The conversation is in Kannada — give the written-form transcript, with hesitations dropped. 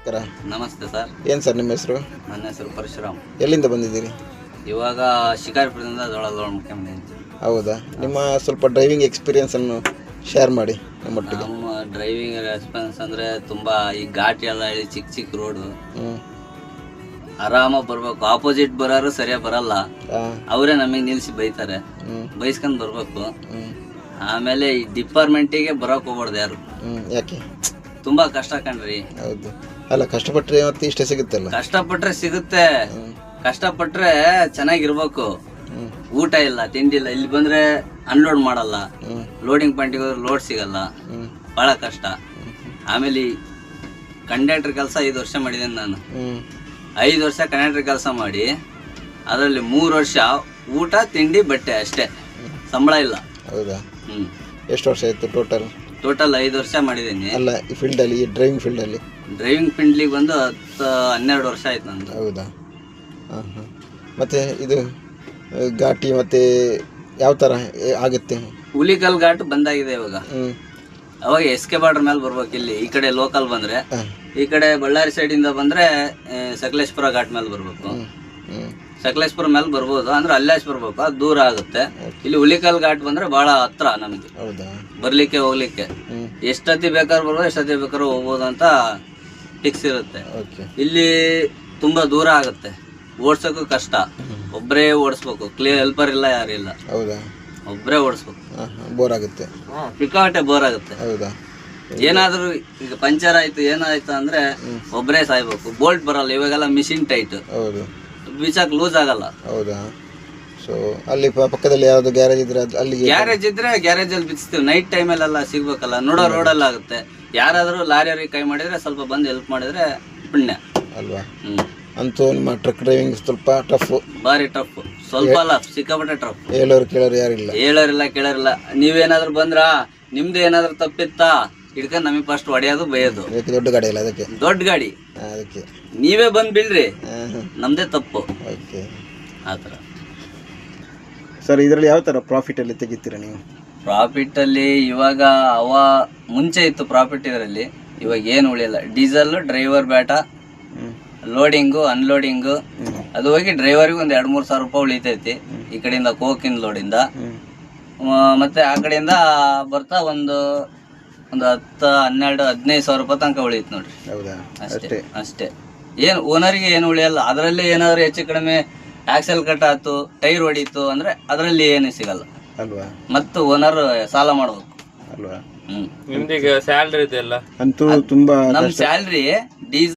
ನಮಸ್ಕಾರ. ನಮಸ್ತೆ ಸರ್. ಏನು ಸರ್ ನಿಮ್ಮ ಹೆಸರು? ನನ್ನ ಹೆಸರು ಪರಶುರಾಮ್. ಎಲ್ಲಿಂದ ಬಂದಿದ್ದೀರಿ? ಇವಾಗ ಶಿಕಾರಿಪುರದಿಂದ ದೊಡ್ಡ ಮುಖ್ಯಮಂತ್ರಿ. ಹೌದಾ? ನಿಮ್ಮ ಸ್ವಲ್ಪ ಡ್ರೈವಿಂಗ್ ಎಕ್ಸ್ಪೀರಿಯನ್ಸನ್ನು ಶೇರ್ ಮಾಡಿ ನಮ್ಮೊಟ್ಟಿಗೆ. ನಮ್ಮ ಡ್ರೈವಿಂಗ್ ರೆಸ್ಪಾನ್ಸ್ ಅಂದರೆ ತುಂಬ ಈ ಘಾಟಿ ಎಲ್ಲ ಹೇಳಿ ಚಿಕ್ಕ ಚಿಕ್ಕ ರೋಡು ಆರಾಮಾಗಿ ಬರ್ಬೇಕು. ಆಪೋಸಿಟ್ ಬರೋರು ಸರಿಯಾಗಿ ಬರಲ್ಲ, ಅವರೇ ನಮಗೆ ನಿಲ್ಸಿ ಬೈತಾರೆ, ಬೈಸ್ಕೊಂಡು ಬರ್ಬೇಕು. ಆಮೇಲೆ ಈ ಡಿಪಾರ್ಟ್ಮೆಂಟಿಗೆ ಬರೋಕೆ ಹೋಗ್ಬಾರ್ದು ಯಾರು. ಯಾಕೆ? ತುಂಬಾ ಕಷ್ಟ ಕಣ್ರಿ. ಹೌದು, ಅಲ್ಲ ಕಷ್ಟಪಟ್ಟರೆ ಮತ್ತೆ ಇಷ್ಟೇ ಸಿಗುತ್ತಲ್ಲ. ಕಷ್ಟಪಟ್ರೆ ಸಿಗುತ್ತೆ, ಕಷ್ಟಪಟ್ರೆ ಚೆನ್ನಾಗಿರ್ಬೇಕು. ಊಟ ಇಲ್ಲ, ತಿಂಡಿ ಇಲ್ಲ, ಇಲ್ಲಿ ಬಂದ್ರೆ ಅನ್ಲೋಡ್ ಮಾಡಲ್ಲ, ಲೋಡಿಂಗ್ ಪಾಯಿಂಟಿಗೆ ಹೋದ್ರೆ ಲೋಡ್ ಸಿಗಲ್ಲ, ಬಹಳ ಕಷ್ಟ. ಆಮೇಲೆ ಕಂಡಕ್ಟರ್ ಕೆಲಸ 5 ವರ್ಷ ಮಾಡಿದ್ದೇನೆ ನಾನು. 5 ವರ್ಷ ಕಂಡಕ್ಟರ್ ಕೆಲಸ ಮಾಡಿ ಅದರಲ್ಲಿ 3 ವರ್ಷ ಊಟ ತಿಂಡಿ ಬಟ್ಟೆ ಅಷ್ಟೇ, ಸಂಬಳ ಇಲ್ಲ. ಹೌದಾ? ಎಷ್ಟು ವರ್ಷ ಆಯ್ತು ಟೋಟಲ್? 5 ವರ್ಷ ಮಾಡಿದ್ದೀನಿ. ಅಲ್ಲ ಈ ಫೀಲ್ಡಲ್ಲಿ, ಈ ಡ್ರೈವಿಂಗ್ ಫೀಲ್ಡಲ್ಲಿ? ಡ್ರೈವಿಂಗ್ ಫೀಲ್ಡ್ಲಿಗೆ ಬಂದು 12 ವರ್ಷ ಆಯ್ತು ನಂದು. ಹೌದಾ? ಮತ್ತೆ ಇದು ಘಾಟಿ ಮತ್ತೆ ಯಾವ ಥರ ಆಗುತ್ತೆ? ಹುಲಿಕಲ್ ಘಾಟ್ ಬಂದಾಗಿದೆ ಇವಾಗ. ಅವಾಗ SK ಬಾರ್ಡರ್ ಮೇಲೆ ಬರ್ಬೇಕು. ಇಲ್ಲಿ ಈ ಕಡೆ ಲೋಕಲ್ ಬಂದ್ರೆ, ಈ ಕಡೆ ಬಳ್ಳಾರಿ ಸೈಡಿಂದ ಬಂದ್ರೆ ಸಕಲೇಶ್ಪುರ ಘಾಟ್ ಮೇಲೆ ಬರ್ಬೇಕು. ಸಕಲೇಶ್ಪುರ ಮೇಲೆ ಬರ್ಬೋದು, ಅಂದ್ರೆ ಅಲ್ಲಾಸ್ ಬರ್ಬೇಕು, ಅದು ದೂರ ಆಗುತ್ತೆ. ಇಲ್ಲಿ ಹುಲಿಕಲ್ ಘಾಟ್ ಬಂದ್ರೆ ಬಹಳ ಹತ್ರ ನಮಗೆ. ಹೌದಾ? ಬರ್ಲಿಕ್ಕೆ ಹೋಗ್ಲಿಕ್ಕೆ ಎಷ್ಟೊತ್ತಿ ಬೇಕಾದ್ರೂ ಬರ್ಬೋದು, ಎಷ್ಟೊತ್ತಿ ಬೇಕಾದ್ರೂ ಹೋಗ್ಬೋದು ಅಂತ ಫಿಕ್ಸ್ ಇರುತ್ತೆ. ಇಲ್ಲಿ ತುಂಬಾ ದೂರ ಆಗುತ್ತೆ, ಓಡ್ಸೋಕ್ಕೂ ಕಷ್ಟ. ಒಬ್ಬರೇ ಓಡಿಸ್ಬೇಕು, ಕ್ಲಿಯರ್ ಹೆಲ್ಪರ್ ಇಲ್ಲ, ಯಾರಿಲ್ಲ. ಹೌದಾ? ಒಬ್ಬರೇ ಓಡಿಸ್ಬೇಕು. ಬೋರ್ ಆಗುತ್ತೆ, ಸಿಕ್ಕಾಪಟ್ಟೆ ಬೋರ್ ಆಗುತ್ತೆ. ಹೌದಾ? ಏನಾದ್ರೂ ಈಗ ಪಂಚರ್ ಆಯ್ತು ಏನಾಯ್ತು ಅಂದ್ರೆ ಒಬ್ಬರೇ ಸಾಯ್ಬೇಕು. ಬೋಲ್ಟ್ ಬರಲ್ಲ ಇವಾಗೆಲ್ಲ, ಮಿಷಿನ್ ಟೈಟ್. ಹೌದು, ಬಿಚಾಕ್ ಲೂಸ್ ಆಗಲ್ಲ. ಹೌದಾ? ಸೊ ಅಲ್ಲಿ ಪಕ್ಕದಲ್ಲಿ ಯಾವ್ದು ಗ್ಯಾರೇಜ್ ಇದ್ರೆ ಅಲ್ಲಿ ಗ್ಯಾರೇಜ್ ಇದ್ರೆ ಗ್ಯಾರೇಜ್ ಅಲ್ಲಿ ಬಿಚ್ತೀವಿ. ನೈಟ್ ಟೈಮಲ್ಲೆಲ್ಲ ಸಿಗ್ಬೇಕಲ್ಲ, ನೋಡೋ ರೋಡಲ್ಲ ಆಗುತ್ತೆ. ಯಾರಾದ್ರೂ ಲಾರಿಯವ್ರಿಗೆ ಕೈ ಮಾಡಿದ್ರೆ, ಸ್ವಲ್ಪ ಬಂದು ಹೆಲ್ಪ್ ಮಾಡಿದ್ರೆ ಪುಣ್ಯ ಅಲ್ವಾ? ಅಂತೂ ನಿಮ್ಮ ಟ್ರಕ್ ಡ್ರೈವಿಂಗ್ ಸ್ವಲ್ಪ ಟಫ್, ಬಾರಿ ಟಫ್. ಸ್ವಲ್ಪ ಅಲ್ಲ, ಸಿಕ್ಕಾಪಟ್ಟೆ ಟಫ್. ಹೇಳೋರು ಕೇಳೋರು ಯಾರಿಲ್ಲ, ಹೇಳೋರಿಲ್ಲ ಕೇಳೋರಿಲ್ಲ. ನೀವೇನಾದ್ರೂ ಬಂದ್ರ, ನಿಮ್ದು ಏನಾದ್ರೂ ತಪ್ಪಿತ್ತಾ ಹಿಡ್ಕೊಂಡು ನಮಗೆ ಫಸ್ಟ್ ಹೊಡೆಯೋದು, ಬೈಯೋದು. ದೊಡ್ಡ ಗಾಡಿ ಅಲ್ಲ, ಅದಕ್ಕೆ ದೊಡ್ಡ ಗಾಡಿ, ಅದಕ್ಕೆ ನೀವೇ ಬಂದ್ ಬಿಡ್ರಿ, ನಮ್ದೇ ತಪ್ಪು. ಓಕೆ, ಆ ಥರ. ಸರ್ ಇದರಲ್ಲಿ ಯಾವ ಥರ ಪ್ರಾಫಿಟ್ ಅಲ್ಲಿ ತೆಗಿತೀರಾ ನೀವು? ಪ್ರಾಫಿಟ್ ಅಲ್ಲಿ ಇವಾಗ ಮುಂಚೆ ಇತ್ತು ಪ್ರಾಫಿಟ್ ಇದರಲ್ಲಿ, ಇವಾಗ ಏನು ಉಳಿಯಲ್ಲ. ಡೀಸೆಲ್, ಡ್ರೈವರ್ ಬೇಟ, ಲೋಡಿಂಗು ಅನ್ಲೋಡಿಂಗು, ಅದು ಹೋಗಿ ಡ್ರೈವರ್ಗೆ ಒಂದು 2-3 ಸಾವಿರ ರೂಪಾಯಿ ಉಳಿತೈತಿ. ಈ ಕಡೆಯಿಂದ ಕೋಕಿನ ಲೋಡಿಂದ, ಮತ್ತೆ ಆ ಕಡೆಯಿಂದ ಬರ್ತಾ ಒಂದು 10-12-15 ಸಾವಿರ ರೂಪಾಯಿ ತನಕ ಉಳಿಯುತ್ತೆ ನೋಡ್ರಿ. ಅಷ್ಟೇ. ಏನು ಓನರ್ಗೆ ಏನು ಉಳಿಯಲ್ಲ. ಅದರಲ್ಲಿ ಏನಾದ್ರು ಹೆಚ್ಚು ಕಡಿಮೆ ಆಕ್ಸೆಲ್ ಕಟ್ ಆಯ್ತು, ಟೈರ್ ಹೊಡೀತು ಅಂದ್ರೆ ಅದರಲ್ಲಿ ಏನು ಸಿಗಲ್ಲ ಅಲ್ವಾ? ಮತ್ತು ಓನರ್ ಸಾಲ ಮಾಡ್ಬೇಕು ಅಲ್ವಾ? ನಿಮ್ದೀಗ ಸ್ಯಾಲ್ರಿ ಇದೆಲ್ಲ ಅಂತೂ ತುಂಬಾ ನಮ್ ಸ್ಯಾಲ್ರಿ ಡೀಸೆಲ್